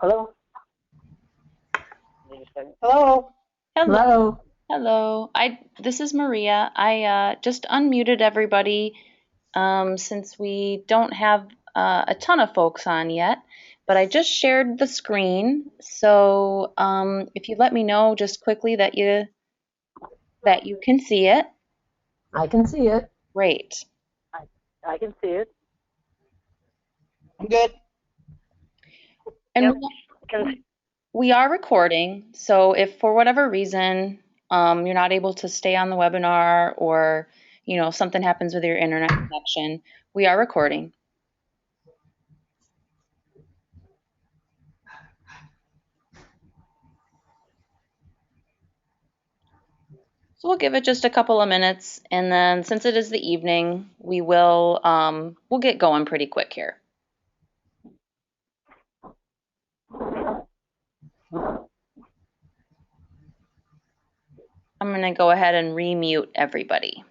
Hello? Hello? Hello. Hello? Hello. This is Maria. I just unmuted everybody since we don't have a ton of folks on yet, but I just shared the screen. So if you let me know just quickly that you can see it, I can see it. great. I, I can see it. I'm good. And Yep. Can, we are recording, so if for whatever reason you're not able to stay on the webinar or something happens with your internet connection, we are recording. So we'll give it just a couple of minutes, and then since it is the evening, we'll get going pretty quick here. I'm going to go ahead and remute everybody.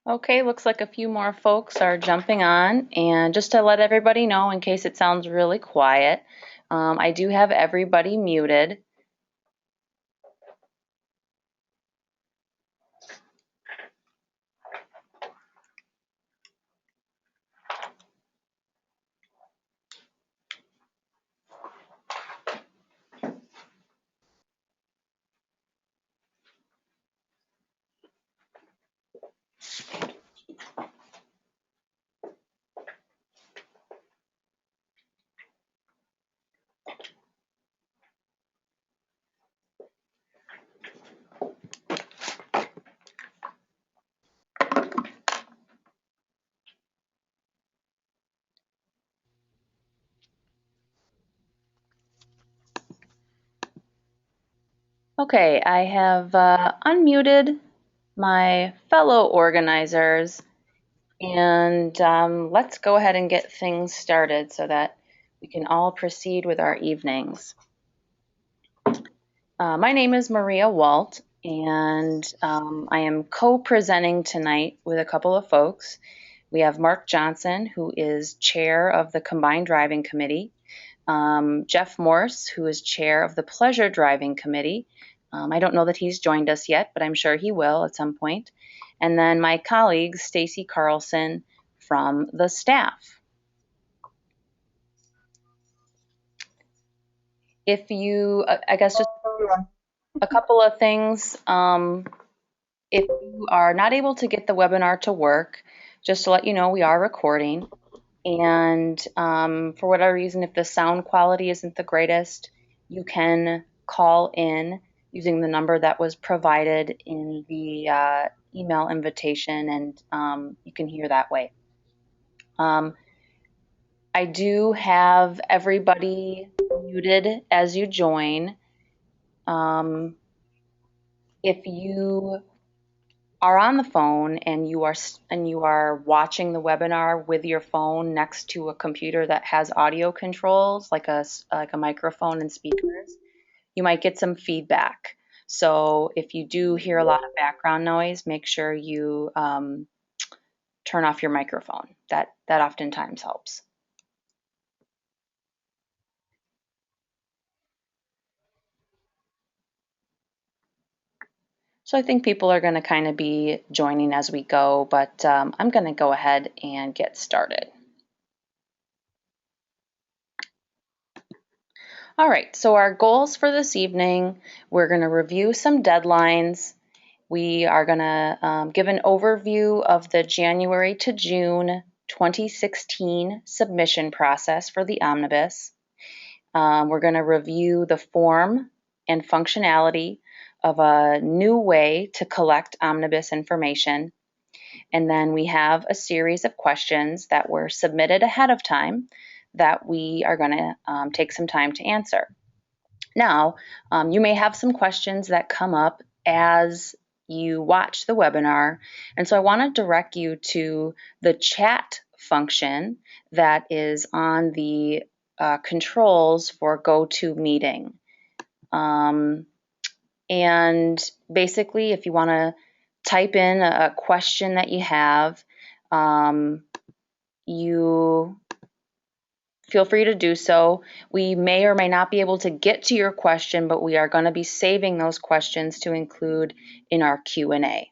Okay, looks like a few more folks are jumping on, and just to let everybody know in case it sounds really quiet, I do have everybody muted. Okay, I have unmuted my fellow organizers, and let's go ahead and get things started so that we can all proceed with our evenings. My name is Maria Walt, and I am co-presenting tonight with a couple of folks. We have Mark Johnson, who is chair of the Combined Driving Committee, Jeff Morse, who is chair of the Pleasure Driving Committee. I don't know that he's joined us yet, but I'm sure he will at some point. And then my colleague, Stacy Carlson from the staff. If you, I guess just a couple of things. If you are not able to get the webinar to work, just to let you know, we are recording. And for whatever reason, if the sound quality isn't the greatest, you can call in using the number that was provided in the email invitation, and you can hear that way. I do have everybody muted as you join. If you are on the phone and you are watching the webinar with your phone next to a computer that has audio controls like a microphone and speakers, you might get some feedback. So if you do hear a lot of background noise, make sure you turn off your microphone. That oftentimes helps. So I think people are going to kind of be joining as we go, but I'm going to go ahead and get started. All right, so our goals for this evening, we're going to review some deadlines. We are going to give an overview of the January to June 2016 submission process for the Omnibus. We're going to review the form and functionality of a new way to collect Omnibus information. And then we have a series of questions that were submitted ahead of time that we are going to take some time to answer. Now, you may have some questions that come up as you watch the webinar, and so I want to direct you to the chat function that is on the controls for GoToMeeting. And basically, if you want to type in a question that you have, you feel free to do so. We may or may not be able to get to your question, but we are going to be saving those questions to include in our Q&A.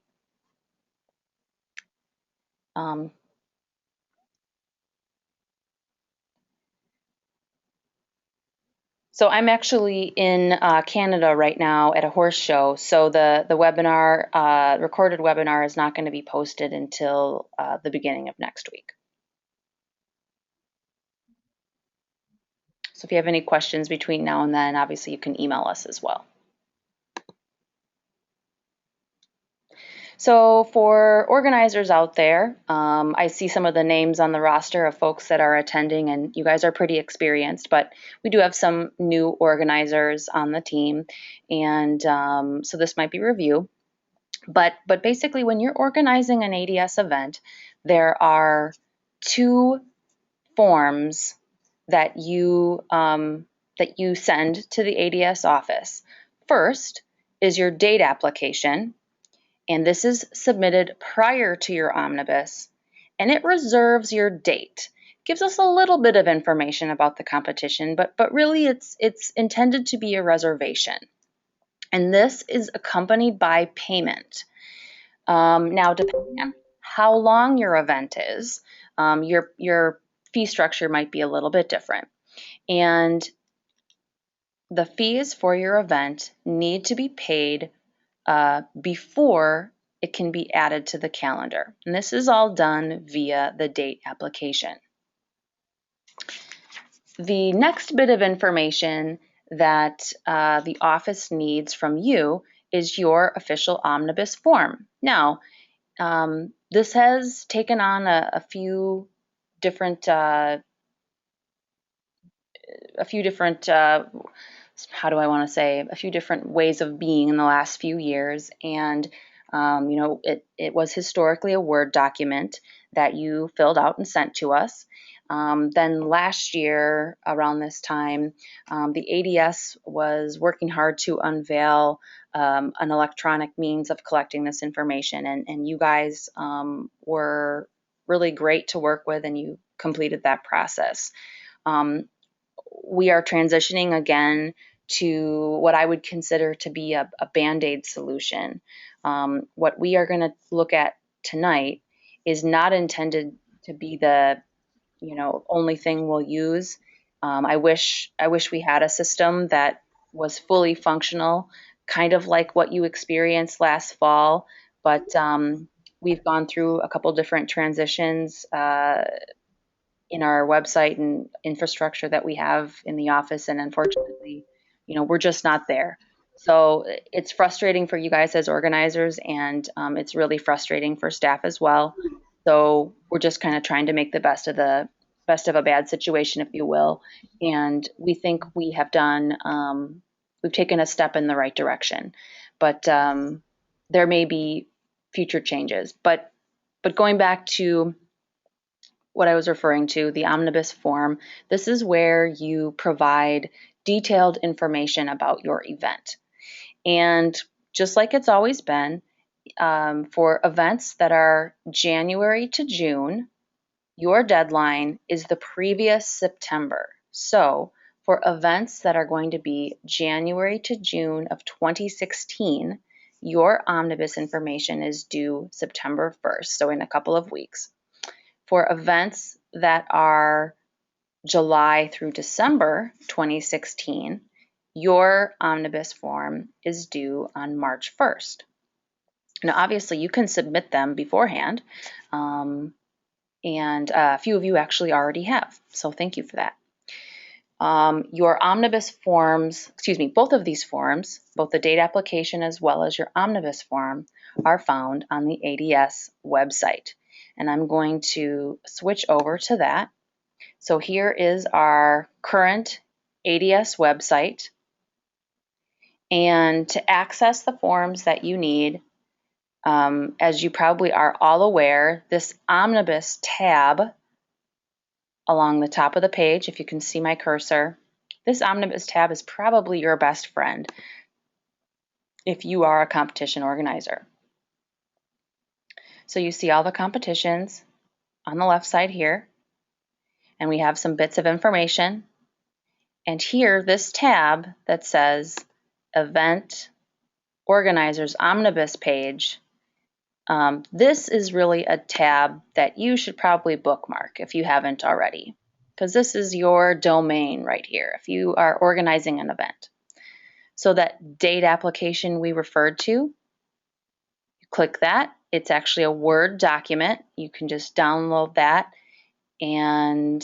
So I'm actually in Canada right now at a horse show, so the webinar, recorded webinar, is not going to be posted until the beginning of next week. So if you have any questions between now and then, obviously you can email us as well. So for organizers out there, I see some of the names on the roster of folks that are attending, and you guys are pretty experienced, but we do have some new organizers on the team, and so this might be review. But basically, when you're organizing an ADS event, there are two forms that you send to the ADS office. First is your date application, and this is submitted prior to your omnibus, and it reserves your date. Gives us a little bit of information about the competition, but really it's intended to be a reservation. And this is accompanied by payment. Now, depending on how long your event is, your fee structure might be a little bit different. And the fees for your event need to be paid before it can be added to the calendar. And this is all done via the date application. The next bit of information that the office needs from you is your official omnibus form. Now, this has taken on a few different how do I want to say, a few different ways of being in the last few years. And, it was historically a Word document that you filled out and sent to us. Then last year, around this time, the ADS was working hard to unveil an electronic means of collecting this information. And you guys were really great to work with, and you completed that process. We are transitioning again to what I would consider to be a Band-Aid solution. What we are going to look at tonight is not intended to be the only thing we'll use. I wish we had a system that was fully functional, kind of like what you experienced last fall. But we've gone through a couple different transitions in our website and infrastructure that we have in the office, and unfortunately, we're just not there. So it's frustrating for you guys as organizers, and it's really frustrating for staff as well. So we're just kind of trying to make the best of a bad situation, if you will. And we think we have we've taken a step in the right direction, but there may be future changes. But going back to what I was referring to, the Omnibus form, this is where you provide detailed information about your event. And just like it's always been, for events that are January to June, your deadline is the previous September. So for events that are going to be January to June of 2016, your Omnibus information is due September 1st, so in a couple of weeks. For events that are July through December 2016, your Omnibus form is due on March 1st. Now, obviously, you can submit them beforehand, and a few of you actually already have, so thank you for that. Your Omnibus forms, both of these forms, both the date application as well as your Omnibus form, are found on the ADS website. And I'm going to switch over to that. So here is our current ADS website. And to access the forms that you need, as you probably are all aware, this Omnibus tab along the top of the page, if you can see my cursor, this Omnibus tab is probably your best friend if you are a competition organizer. So you see all the competitions on the left side here, and we have some bits of information. And here, this tab that says Event Organizers Omnibus page, this is really a tab that you should probably bookmark if you haven't already, because this is your domain right here if you are organizing an event. So that date application we referred to, you click that. It's actually a Word document. You can just download that, and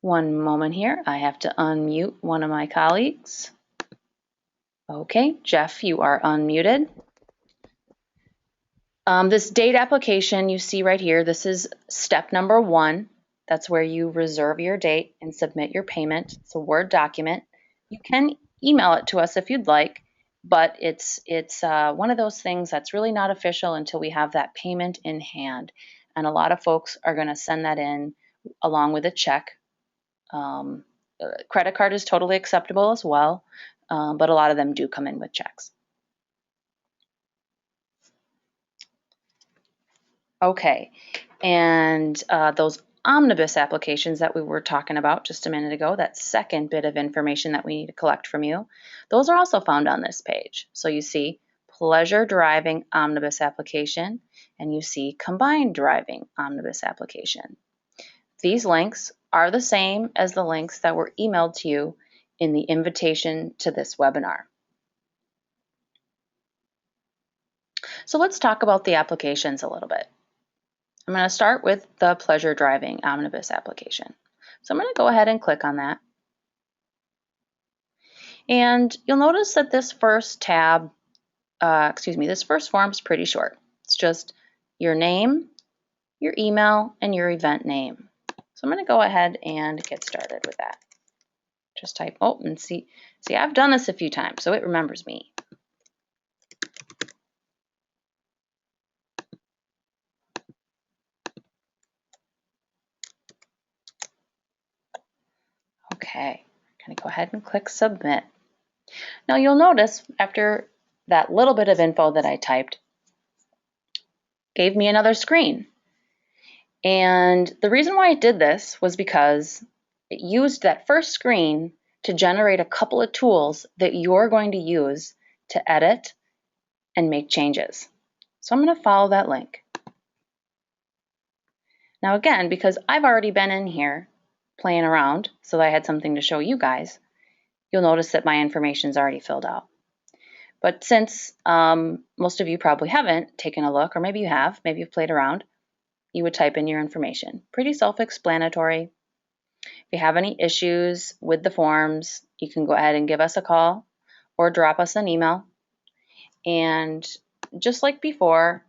one moment here. I have to unmute one of my colleagues. Okay, Jeff, you are unmuted. This date application you see right here, this is step number 1. That's where you reserve your date and submit your payment. It's a Word document. You can email it to us if you'd like, but it's one of those things that's really not official until we have that payment in hand. And a lot of folks are going to send that in along with a check. Credit card is totally acceptable as well, but a lot of them do come in with checks. Okay, and those Omnibus applications that we were talking about just a minute ago, that second bit of information that we need to collect from you, those are also found on this page. So you see Pleasure Driving Omnibus application, and you see Combined Driving Omnibus application. These links are the same as the links that were emailed to you in the invitation to this webinar. So let's talk about the applications a little bit. I'm going to start with the Pleasure Driving Omnibus application. So I'm going to go ahead and click on that. And you'll notice that this first tab, this first form is pretty short. It's just your name, your email, and your event name. So I'm going to go ahead and get started with that. Just type, oh, and see, I've done this a few times, so it remembers me. Okay, I'm going to go ahead and click submit. Now you'll notice after that little bit of info that I typed, gave me another screen. And the reason why it did this was because it used that first screen to generate a couple of tools that you're going to use to edit and make changes. So I'm going to follow that link. Now again, because I've already been in here playing around so that I had something to show you guys, you'll notice that my information is already filled out. But since most of you probably haven't taken a look, or maybe you have, maybe you've played around, you would type in your information. Pretty self-explanatory. If you have any issues with the forms, you can go ahead and give us a call or drop us an email. And just like before,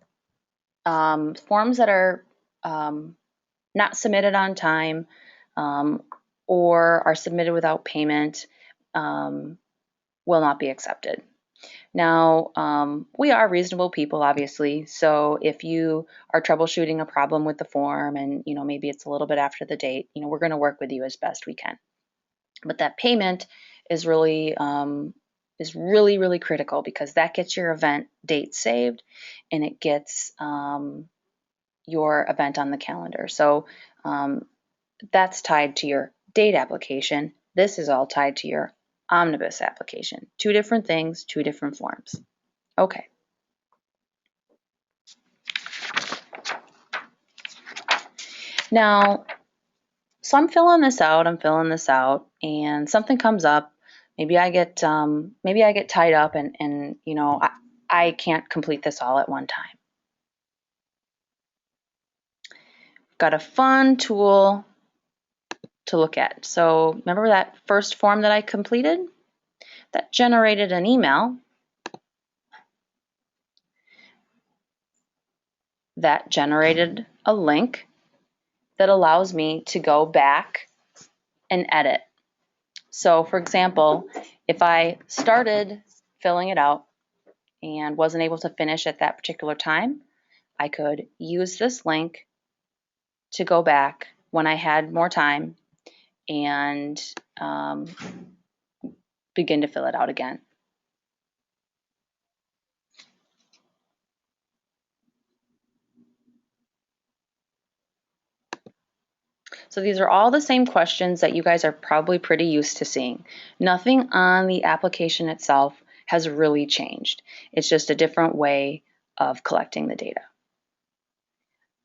forms that are not submitted on time or are submitted without payment will not be accepted. Now, we are reasonable people, obviously, so if you are troubleshooting a problem with the form and, maybe it's a little bit after the date, we're going to work with you as best we can. But that payment is really, really critical because that gets your event date saved and it gets your event on the calendar. So that's tied to your date application. This is all tied to your Omnibus application. Two different things, two different forms. Okay. Now, so I'm filling this out, and something comes up. Maybe I get tied up, and I can't complete this all at one time. Got a fun tool to look at. So remember that first form that I completed? That generated an email. That generated a link that allows me to go back and edit. So for example, if I started filling it out and wasn't able to finish at that particular time, I could use this link to go back when I had more time and begin to fill it out again. So these are all the same questions that you guys are probably pretty used to seeing. Nothing on the application itself has really changed. It's just a different way of collecting the data.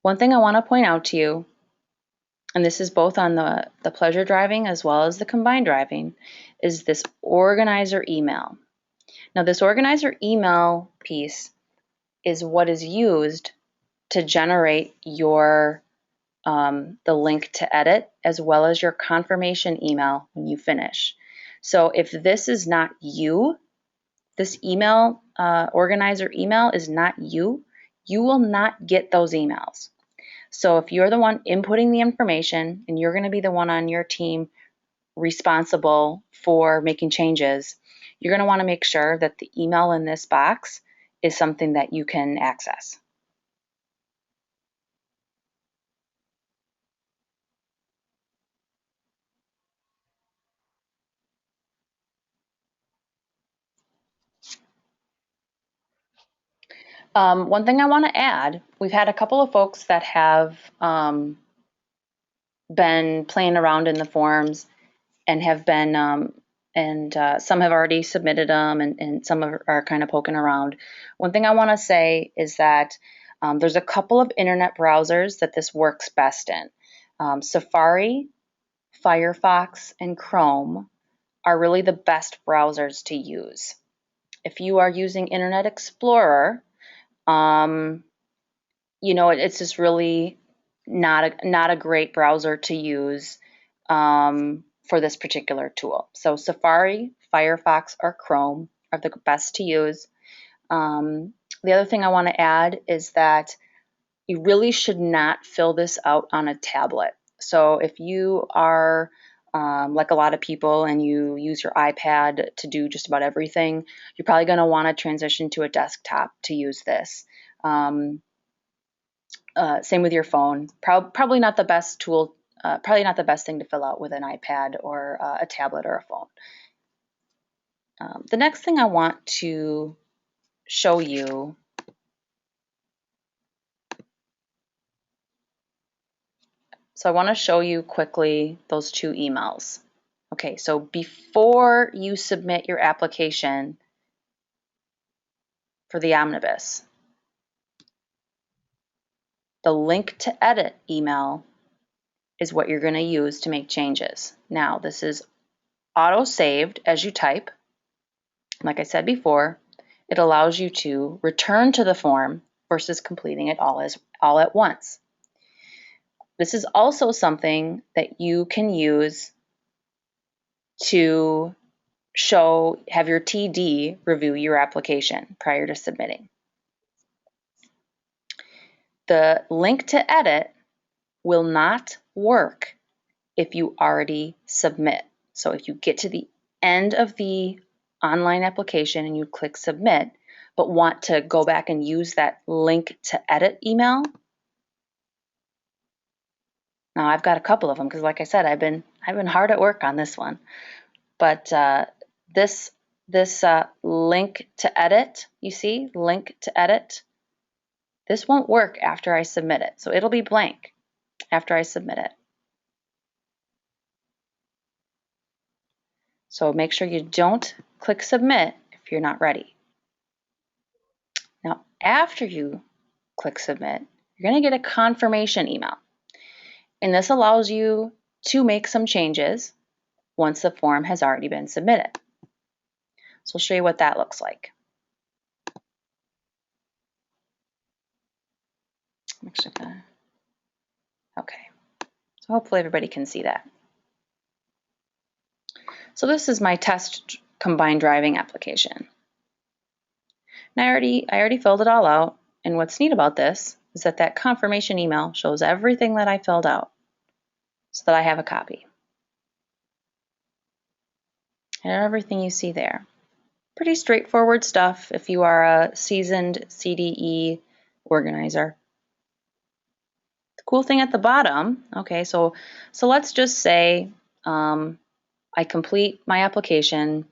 One thing I want to point out to you, and this is both on the pleasure driving as well as the combined driving, is this organizer email. Now this organizer email piece is what is used to generate your the link to edit as well as your confirmation email when you finish. So if this is not you, this email, organizer email is not you, you will not get those emails. So if you're the one inputting the information and you're going to be the one on your team responsible for making changes, you're going to want to make sure that the email in this box is something that you can access. One thing I want to add, we've had a couple of folks that have been playing around in the forms and have been, some have already submitted them and some are kind of poking around. One thing I want to say is that there's a couple of internet browsers that this works best in. Safari, Firefox, and Chrome are really the best browsers to use. If you are using Internet Explorer, it's just really not a great browser to use for this particular tool. So Safari, Firefox, or Chrome are the best to use. The other thing I want to add is that you really should not fill this out on a tablet. So if you are like a lot of people and you use your iPad to do just about everything, you're probably going to want to transition to a desktop to use this. Same with your phone. Probably not the best tool, probably not the best thing to fill out with an iPad or a tablet or a phone. The next thing I want to show you So I want to show you quickly those 2 emails. Okay, so before you submit your application for the Omnibus, the link to edit email is what you're going to use to make changes. Now, this is auto-saved as you type. Like I said before, it allows you to return to the form versus completing it all at once. This is also something that you can use to have your TD review your application prior to submitting. The link to edit will not work if you already submit. So if you get to the end of the online application and you click submit, but want to go back and use that link to edit email, now I've got a couple of them because, like I said, I've been hard at work on this one. But this link to edit, you see, link to edit, this won't work after I submit it. So it'll be blank after I submit it. So make sure you don't click submit if you're not ready. Now, after you click submit, you're going to get a confirmation email. And this allows you to make some changes once the form has already been submitted. So I'll show you what that looks like. I'm actually gonna, okay. So hopefully everybody can see that. So this is my test combined driving application. And I already filled it all out. And what's neat about this is that confirmation email shows everything that I filled out so that I have a copy. And everything you see there. Pretty straightforward stuff if you are a seasoned CDE organizer. The cool thing at the bottom, okay, so let's just say I complete my application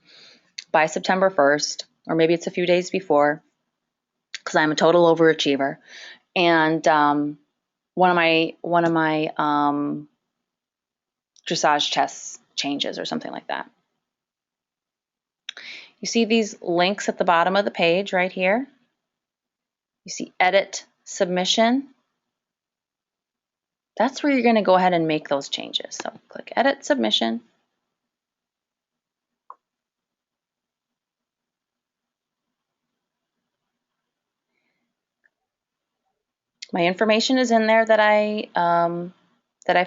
by September 1st, or maybe it's a few days before, because I'm a total overachiever. And one of my dressage tests changes or something like that. You see these links at the bottom of the page right here? You see edit submission. That's where you're going to go ahead and make those changes. So click edit submission. My information is in there that I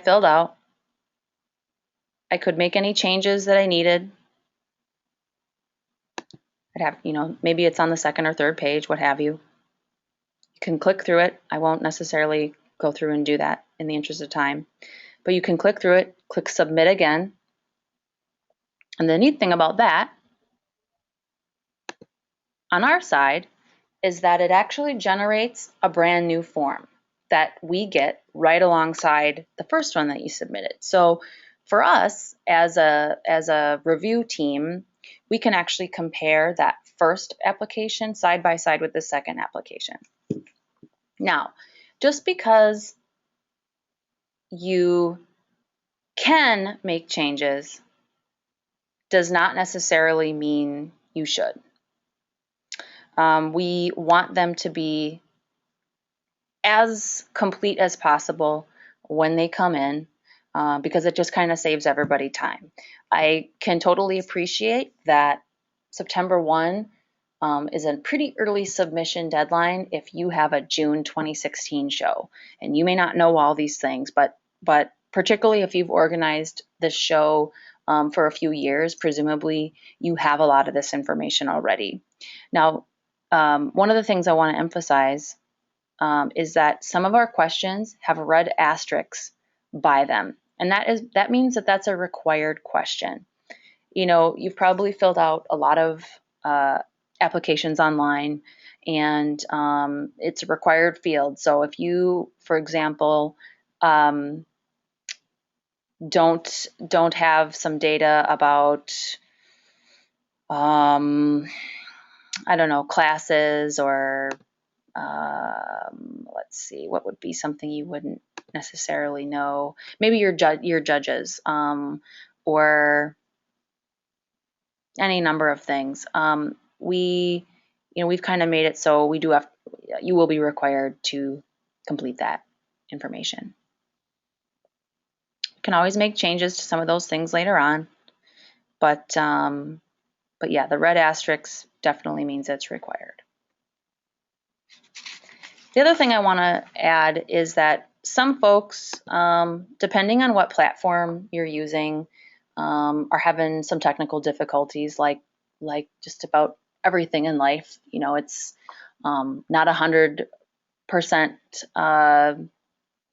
filled out. I could make any changes that I needed. I'd have, maybe it's on the 2nd or 3rd page, what have you. You can click through it. I won't necessarily go through and do that in the interest of time, but you can click through it, click submit again. And the neat thing about that on our side is that it actually generates a brand new form that we get right alongside the first one that you submitted. So for us as a review team, we can actually compare that first application side by side with the second application. Now, just because you can make changes does not necessarily mean you should. We want them to be as complete as possible when they come in, because it just kind of saves everybody time. I can totally appreciate that September 1 is a pretty early submission deadline if you have a June 2016 show. And you may not know all these things, but particularly if you've organized this show for a few years, presumably you have a lot of this information already. Now, one of the things I want to emphasize is that some of our questions have red asterisks by them. And that means that that's a required question. You've probably filled out a lot of applications online, and it's a required field. So if you, for example, don't have some data about I don't know, classes, or let's see, what would be something you wouldn't necessarily know? Maybe your judges, or any number of things. We've kind of made it so you will be required to complete that information. You can always make changes to some of those things later on, but yeah, the red asterisk definitely means it's required. The other thing I want to add is that some folks, depending on what platform you're using, are having some technical difficulties, like just about everything in life. It's not 100%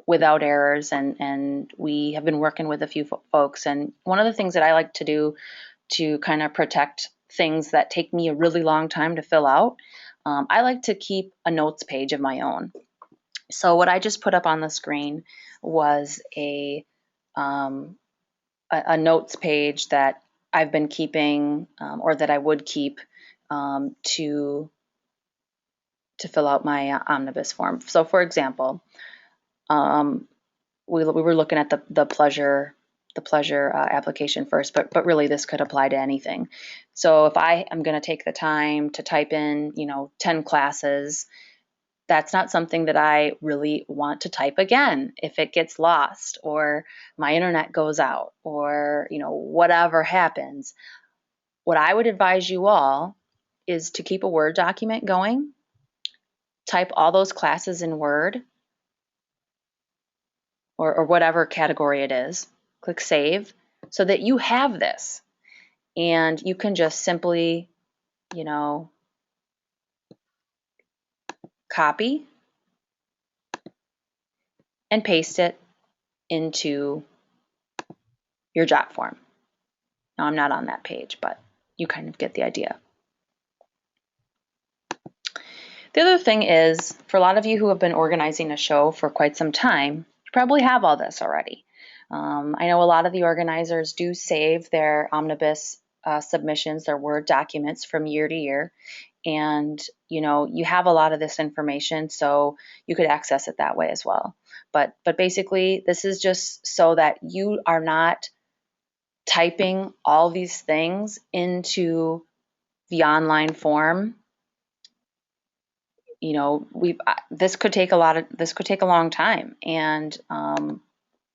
without errors, and we have been working with a few folks. And one of the things that I like to do to kind of protect things that take me a really long time to fill out, I like to keep a notes page of my own. So what I just put up on the screen was a notes page that I've been keeping, or that I would keep, to fill out my Omnibus form. So for example, we were looking at the pleasure application first, but really this could apply to anything. So if I am going to take the time to type in 10 classes, that's not something that I really want to type again if it gets lost, or my internet goes out, or whatever happens. What I would advise you all is to keep a Word document going, type all those classes in Word, or whatever category it is, click save, so that you have this and you can just simply copy and paste it into your job form. Now, I'm not on that page, but you kind of get the idea. The other thing is, for a lot of you who have been organizing a show for quite some time, you probably have all this already. I know a lot of the organizers do save their Omnibus submissions, their Word documents, from year to year. And you have a lot of this information, so you could access it that way as well. But basically, this is just so that you are not typing all these things into the online form. This could take a long time, and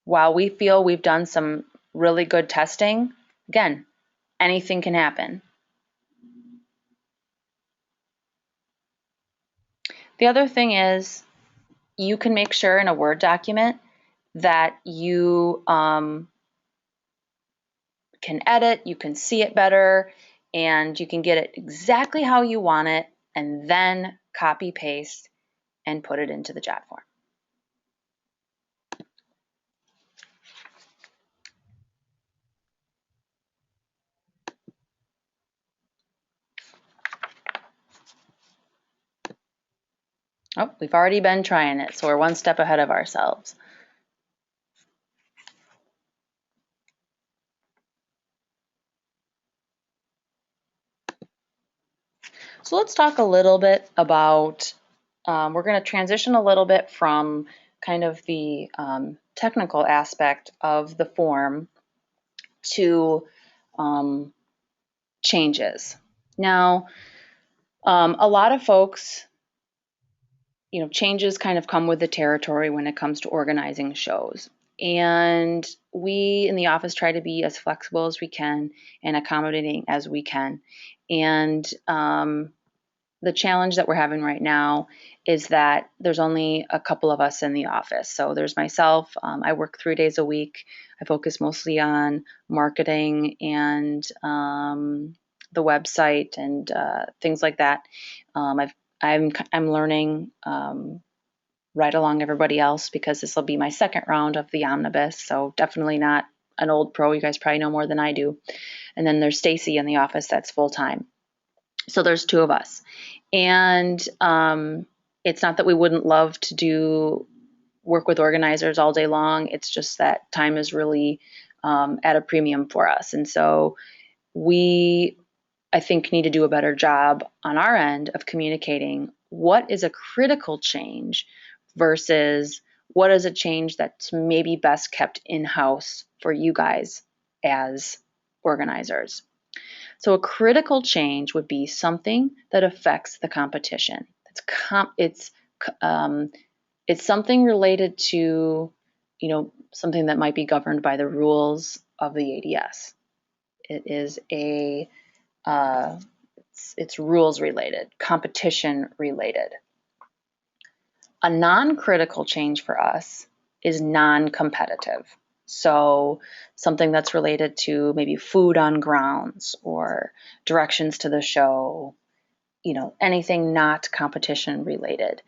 while we feel we've done some really good testing, again, anything can happen. The other thing is, you can make sure in a Word document that you can edit, you can see it better, and you can get it exactly how you want it, and then copy paste and put it into the job form. Oh, we've already been trying it, so we're one step ahead of ourselves. So let's talk a little bit about, we're going to transition a little bit from kind of the technical aspect of the form to changes. Now, a lot of folks, changes kind of come with the territory when it comes to organizing shows. And we in the office try to be as flexible as we can and accommodating as we can. And the challenge that we're having right now is that there's only a couple of us in the office. So there's myself. I work 3 days a week. I focus mostly on marketing and the website and things like that. I'm learning right along everybody else because this will be my second round of the Omnibus. So definitely not an old pro. You guys probably know more than I do. And then there's Stacy in the office that's full time. So there's two of us. And it's not that we wouldn't love to do work with organizers all day long. It's just that time is really at a premium for us. And so we, I think, need to do a better job on our end of communicating what is a critical change versus what is a change that's maybe best kept in-house for you guys as organizers. So a critical change would be something that affects the competition. It's something related to, something that might be governed by the rules of the ADS. It is it's rules related, competition related. A non-critical change for us is non-competitive. So something that's related to maybe food on grounds or directions to the show, anything not competition related.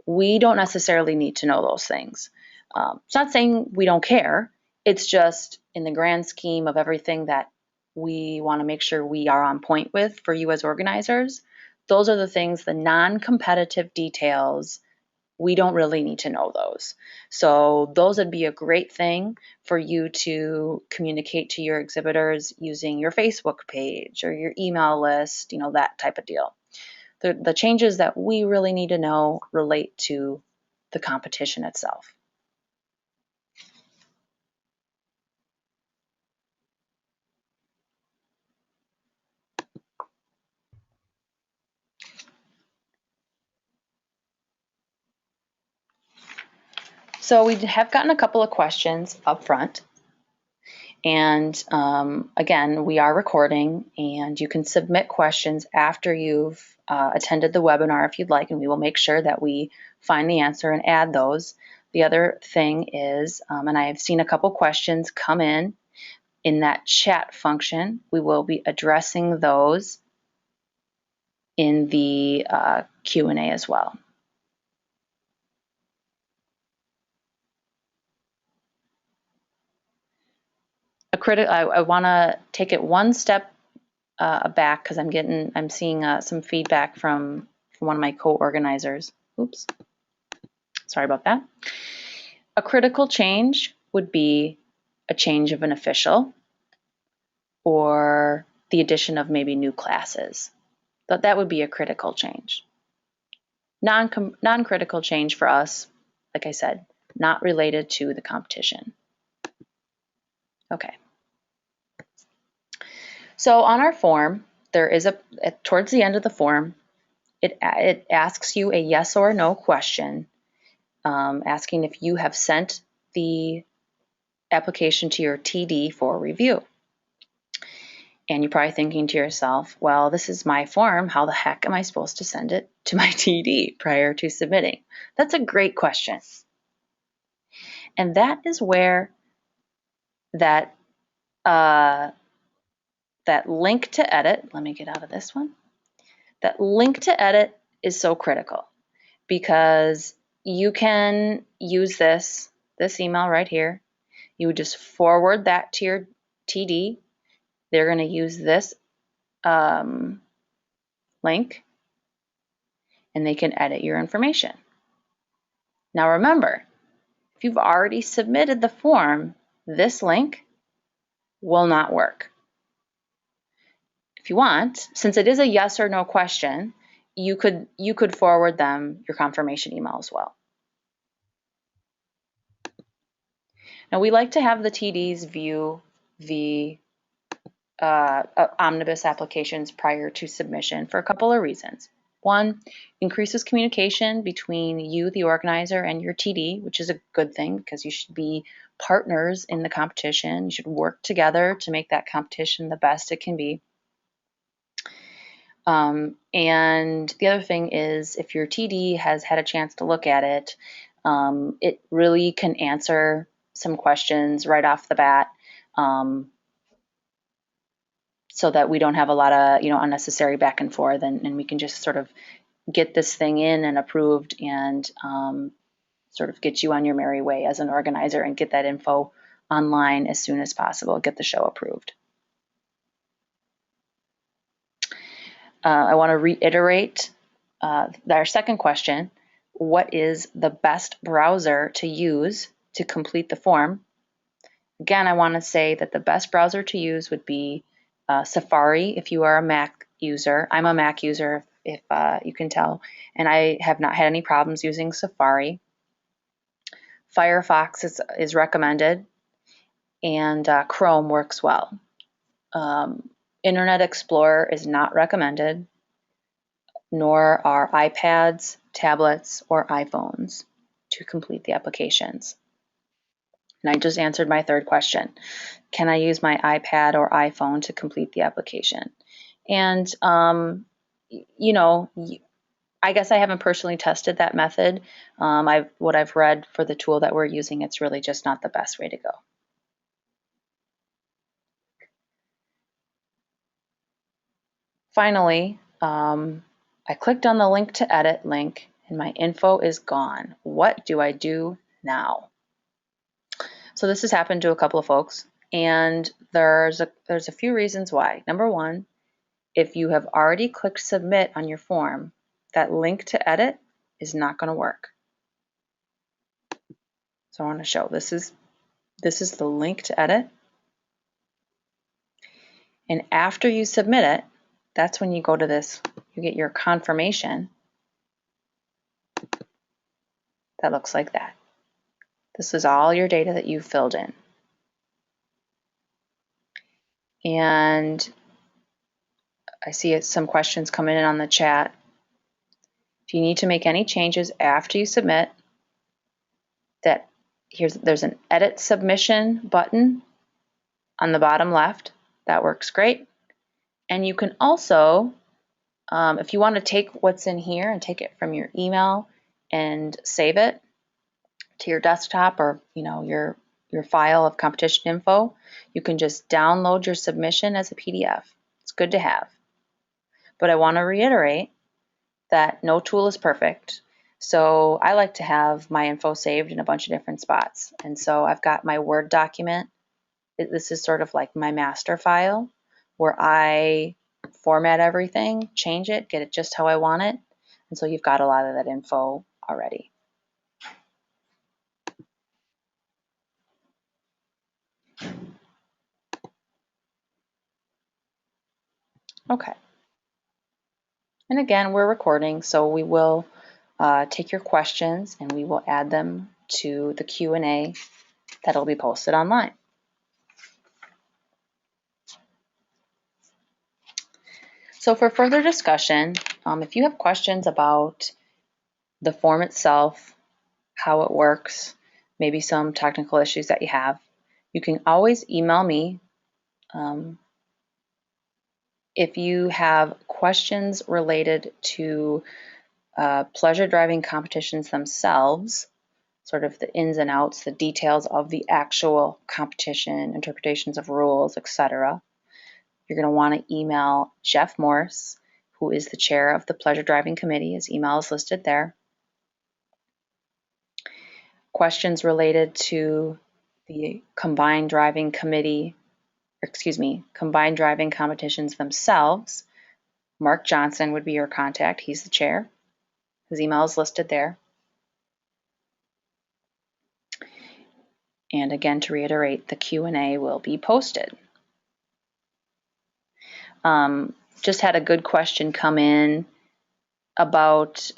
We don't necessarily need to know those things. It's not saying we don't care. It's just in the grand scheme of everything that we want to make sure we are on point with for you as organizers. Those are the things, the non-competitive details. We don't really need to know those. So those would be a great thing for you to communicate to your exhibitors using your Facebook page or your email list, that type of deal. The changes that we really need to know relate to the competition itself. So we have gotten a couple of questions up front. And again, we are recording, and you can submit questions after you've attended the webinar if you'd like, and we will make sure that we find the answer and add those. The other thing is, and I have seen a couple questions come in that chat function. We will be addressing those in the Q&A as well. I want to take it one step back because I'm seeing some feedback from one of my co-organizers. Oops, sorry about that. A critical change would be a change of an official or the addition of maybe new classes. But that would be a critical change. Non-critical change for us, like I said, not related to the competition. Okay. So on our form, there is towards the end of the form, it asks you a yes or no question, asking if you have sent the application to your TD for review. And you're probably thinking to yourself, well, this is my form. How the heck am I supposed to send it to my TD prior to submitting? That's a great question. And that is where that link to edit, let me get out of this one. That link to edit is so critical because you can use this email right here. You would just forward that to your TD. They're going to use this link and they can edit your information. Now remember, if you've already submitted the form, this link will not work. If you want, since it is a yes or no question, you could forward them your confirmation email as well. Now we like to have the TDs view the Omnibus applications prior to submission for a couple of reasons. One, increases communication between you, the organizer, and your TD, which is a good thing because you should be partners in the competition. You should work together to make that competition the best it can be. And the other thing is if your TD has had a chance to look at it, it really can answer some questions right off the bat. So that we don't have a lot of unnecessary back and forth, and we can just sort of get this thing in and approved and sort of get you on your merry way as an organizer and get that info online as soon as possible, get the show approved. I want to reiterate our second question. What is the best browser to use to complete the form? Again, I want to say that the best browser to use would be Safari if you are a Mac user. I'm a Mac user, if you can tell, and I have not had any problems using Safari. Firefox is recommended, and Chrome works well. Internet Explorer is not recommended, nor are iPads, tablets, or iPhones to complete the applications. And I just answered my third question. Can I use my iPad or iPhone to complete the application? And, you know, I guess I haven't personally tested that method. What I've read for the tool that we're using, it's really just not the best way to go. Finally, I clicked on the link to edit link and my info is gone. What do I do now? So this has happened to a couple of folks, and there's a few reasons why. Number one, if you have already clicked submit on your form, that link to edit is not going to work. So I want to show this is the link to edit. And after you submit it, that's when you go to this, you get your confirmation that looks like that. This is all your data that you filled in. And I see some questions coming in on the chat. If you need to make any changes after you submit, there's an edit submission button on the bottom left. That works great. And you can also, if you want to take what's in here and take it from your email and save it to your desktop or your file of competition info, you can just download your submission as a PDF. It's good to have. But I want to reiterate that no tool is perfect. So I like to have my info saved in a bunch of different spots. And so I've got my Word document. This is sort of like my master file where I format everything, change it, get it just how I want it. And so you've got a lot of that info already. Okay. And again, we're recording, so we will take your questions and we will add them to the Q&A that'll be posted online. So for further discussion, if you have questions about the form itself, how it works, maybe some technical issues that you have, you can always email me. If you have questions related to pleasure driving competitions themselves, sort of the ins and outs, the details of the actual competition, interpretations of rules, etc., you're going to want to email Jeff Morse, who is the chair of the Pleasure Driving Committee. His email is listed there. Questions related to the combined driving competitions themselves, Mark Johnson would be your contact. He's the chair. His email is listed there. And again, to reiterate, the Q&A will be posted. Just had a good question come in about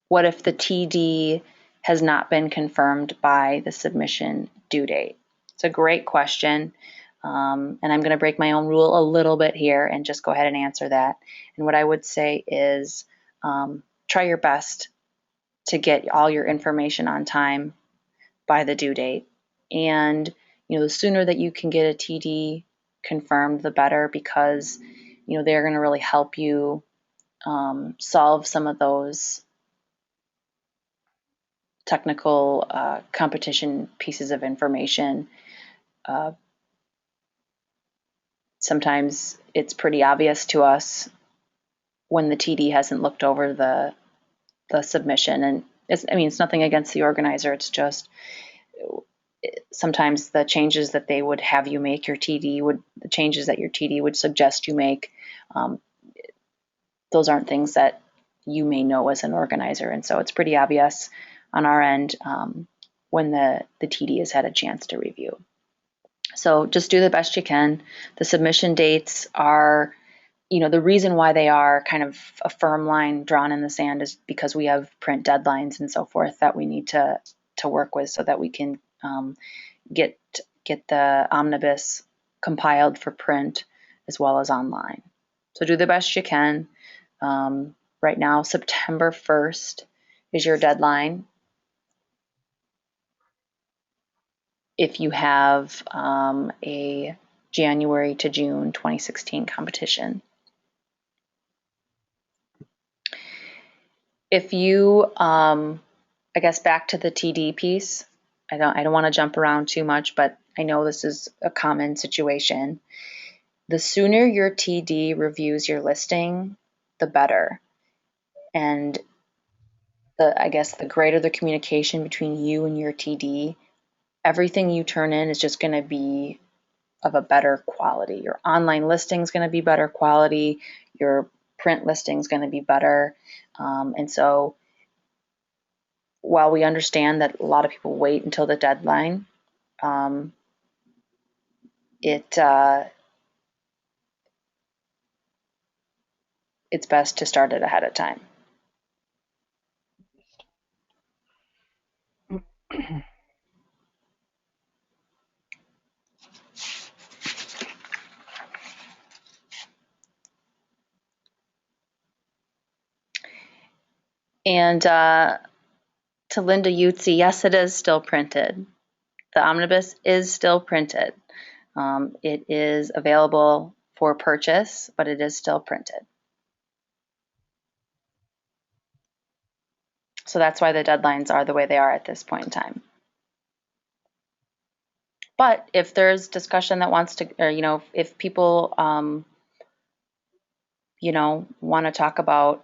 what if the TD has not been confirmed by the submission due date? It's a great question, and I'm going to break my own rule a little bit here and just go ahead and answer that. And what I would say is try your best to get all your information on time by the due date. And the sooner that you can get a TD confirmed, the better, because they're going to really help you solve some of those technical competition pieces of information. Sometimes it's pretty obvious to us when the TD hasn't looked over the submission. And it's nothing against the organizer. It's just sometimes the changes that they would have you make, the changes that your TD would suggest you make, um, those aren't things that you may know as an organizer. And so it's pretty obvious on our end when the TD has had a chance to review. So just do the best you can. The submission dates are, the reason why they are kind of a firm line drawn in the sand is because we have print deadlines and so forth that we need to work with so that we can get the Omnibus compiled for print as well as online. So do the best you can. Right now, September 1st is your deadline. If you have a January to June 2016 competition. If you, I guess back to the TD piece, I don't want to jump around too much, but I know this is a common situation. The sooner your TD reviews your listing, the better. And I guess the greater the communication between you and your TD, everything you turn in is just going to be of a better quality. Your online listing is going to be better quality. Your print listing is going to be better. And so while we understand that a lot of people wait until the deadline, it's best to start it ahead of time. And to Linda Utzi, yes, it is still printed. The Omnibus is still printed. It is available for purchase, but it is still printed. So that's why the deadlines are the way they are at this point in time. But if there's discussion that wants to, or, if people, want to talk about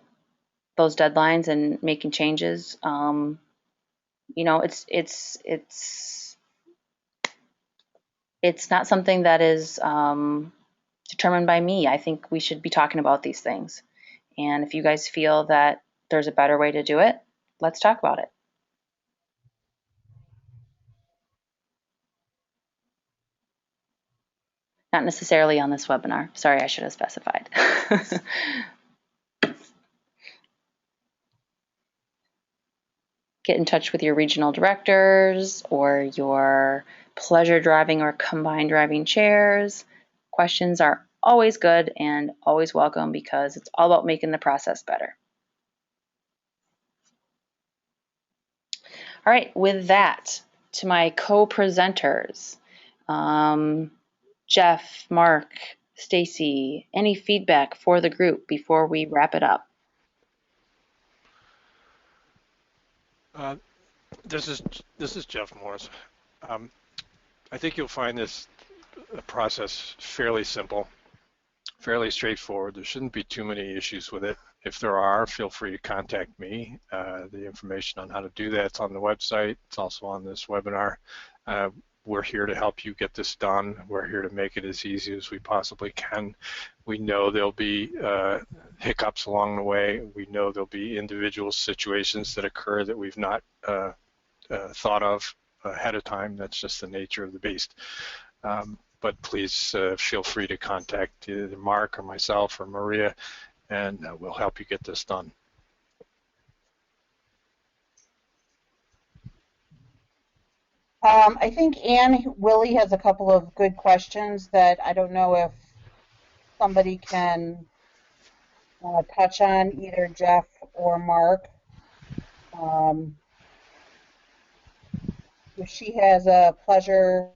those deadlines and making changes, it's not something that is determined by me. I think we should be talking about these things. And if you guys feel that there's a better way to do it, let's talk about it. Not necessarily on this webinar. Sorry, I should have specified. Get in touch with your regional directors or your pleasure driving or combined driving chairs. Questions are always good and always welcome because it's all about making the process better. All right, with that, to my co-presenters, Jeff, Mark, Stacy, any feedback for the group before we wrap it up? This is Jeff Morris. I think you'll find this process fairly simple, fairly straightforward. There shouldn't be too many issues with it. If there are, feel free to contact me. The information on how to do that's on the website. It's also on this webinar. We're here to help you get this done. We're here to make it as easy as we possibly can. We know there'll be hiccups along the way. We know there'll be individual situations that occur that we've not thought of ahead of time. That's just the nature of the beast. But please feel free to contact either Mark or myself or Maria, and we'll help you get this done. I think Ann Willie has a couple of good questions that I don't know if somebody can touch on, either Jeff or Mark. If she has a pleasure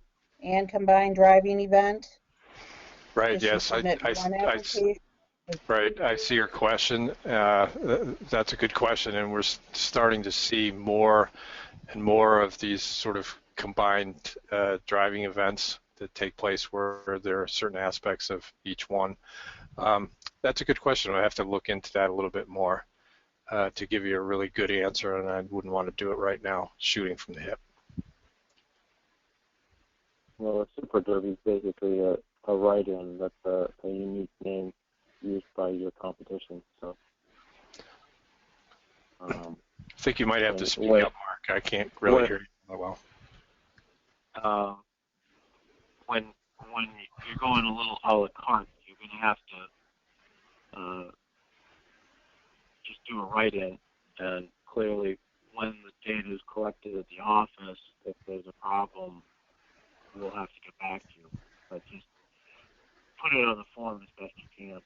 and combined driving event. Right, yes, right, I see your question. That's a good question, and we're starting to see more and more of these sort of combined driving events that take place where there are certain aspects of each one. That's a good question. I have to look into that a little bit more. to give you a really good answer, and I wouldn't want to do it right now, shooting from the hip. Well, a Super Derby is basically a write-in. That's a unique name used by your competition. So, I think you might have to speak up, Mark. I can't really hear you that well. When you're going a little a la carte, you're going to have to just do a write-in, and clearly when the data is collected at the office, if there's a problem, we'll have to get back to you. But just put it on the form as best you can.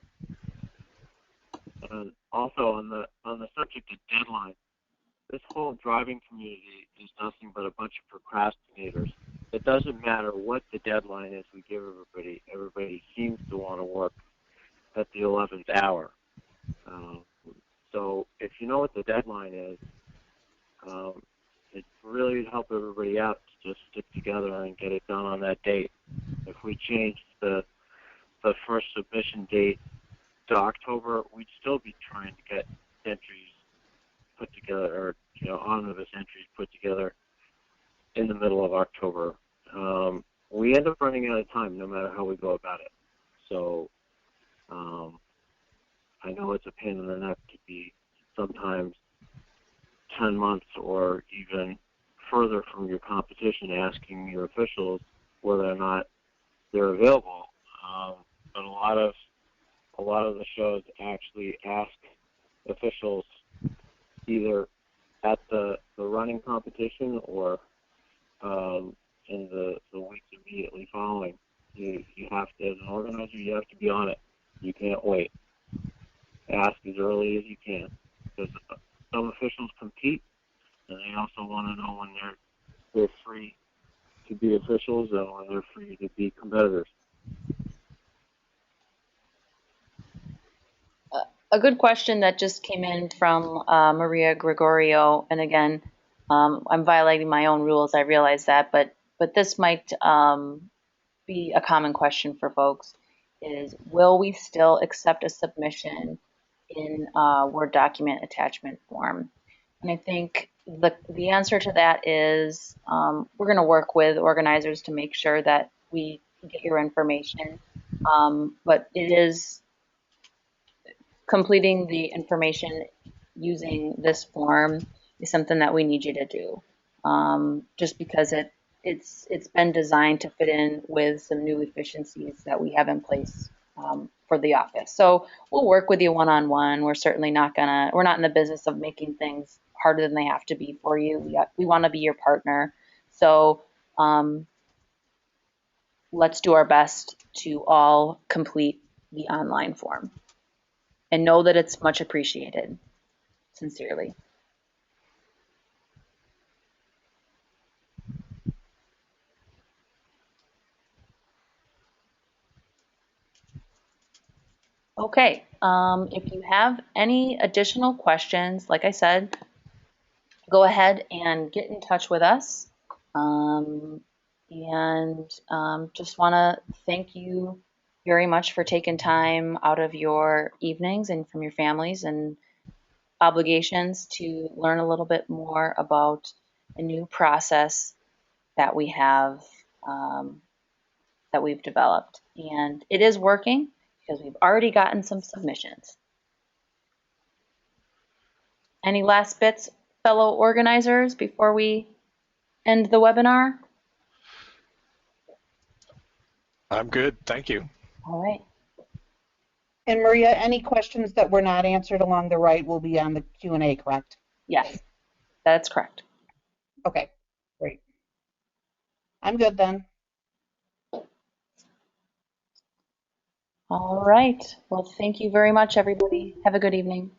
And also on the subject of deadline, this whole driving community is nothing but a bunch of procrastinators. It doesn't matter what the deadline is we give everybody. Everybody seems to want to work at the 11th hour. So if you know what the deadline is, it really would help everybody out to just stick together and get it done on that date. If we changed the first submission date to October, we'd still be trying to get entries put together, or omnibus entries put together in the middle of October. We end up running out of time no matter how we go about it. So I know it's a pain in the neck to be sometimes 10 months or even further from your competition asking your officials whether or not they're available. But a lot of the shows actually ask officials either at the running competition or in the weeks immediately following. You have to, as an organizer, you have to be on it. You can't wait. Ask as early as you can, because some officials compete, and they also want to know when they're free to be officials and when they're free to be competitors. A good question that just came in from Maria Gregorio, and again, I'm violating my own rules, I realize that, but this might be a common question for folks, is will we still accept a submission in Word document attachment form? And I think the answer to that is we're going to work with organizers to make sure that we get your information, but it is completing the information using this form is something that we need you to do, just because it's been designed to fit in with some new efficiencies that we have in place for the office. So we'll work with you one-on-one. We're certainly we're not in the business of making things harder than they have to be for you. We want to be your partner. So let's do our best to all complete the online form. And know that it's much appreciated, sincerely. Okay, if you have any additional questions, like I said, go ahead and get in touch with us. Just want to thank you very much for taking time out of your evenings and from your families and obligations to learn a little bit more about a new process that we have, that we've developed. And it is working because we've already gotten some submissions. Any last bits, fellow organizers, before we end the webinar? I'm good, thank you. All right. And Maria, any questions that were not answered along the right will be on the Q&A, correct? Yes, that's correct. Okay, great. I'm good then. All right. Well, thank you very much, everybody. Have a good evening.